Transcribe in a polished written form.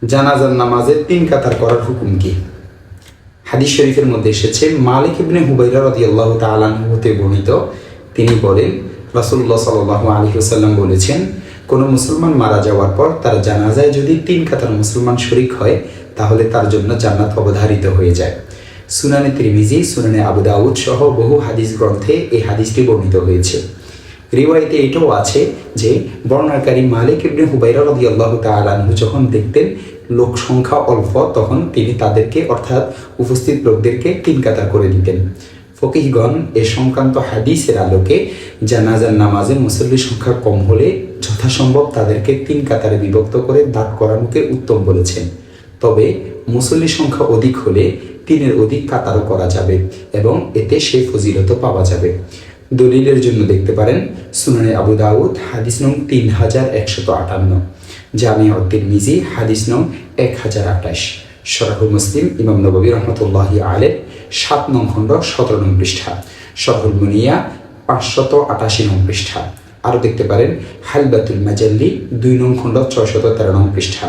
জানাজার নামাজে 3 কাতার করার হুকুম কি? হাদিস শরীফের মধ্যে এসেছে, মালিক ইবনে হুবাইরা রাদিয়াল্লাহু তাআলা আনহু হতে বর্ণিত, তিনি বলেন রাসূলুল্লাহ সাল্লাল্লাহু আলাইহি ওয়াসাল্লাম বলেছেন, কোনো মুসলমান মারা যাওয়ার পর তার জানাজায় যদি 3 কাতার মুসলমান শরীক হয় তাহলে তার জন্য জান্নাত অবধারিত হয়ে যায়। সুনানে তিরমিজি, সুনানে আবু দাউদ সহ বহু হাদিস গ্রন্থে এই হাদিসটি বর্ণিত হয়েছে। রিওয়ায়েতে এটাও আছে যে বর্ণনাকারী মালিক ইবনে হুবাইরা রাদিয়াল্লাহু তাআলা আনহু যখন দেখতেন লোক সংখ্যা অল্প, তখন তিনি তাদেরকে অর্থাৎ উপস্থিত লোকদেরকে 3 কাতার করে দিতেন। ফকিহগণ এ সংক্রান্ত হাদিসের আলোকে জানাজার নামাজে মুসল্লির সংখ্যা কম হলে যথাসম্ভব তাদেরকে 3 কাতারে বিভক্ত করে দাঁড় করানোকে উত্তম বলেছেন। তবে মুসল্লির সংখ্যা অধিক হলে 3-এর অধিক কাতারও করা যাবে এবং এতে সেই ফজিলত পাওয়া যাবে। দলিলের জন্য দেখতে পারেন সুনানে আবু দাউদ হাদিস নং 3158, জামিউ তিরমিজি হাদিস নং 1028, শরহুল মুসলিম ইমাম নববী রাহমাতুল্লাহি আলাইহি 7 নং খণ্ড 17 নং পৃষ্ঠা, শরহুল মুনিয়া 588 নং পৃষ্ঠা। আরও দেখতে পারেন হালবাতুল মাজাল্লি 2 নং খণ্ড 613 নং পৃষ্ঠা।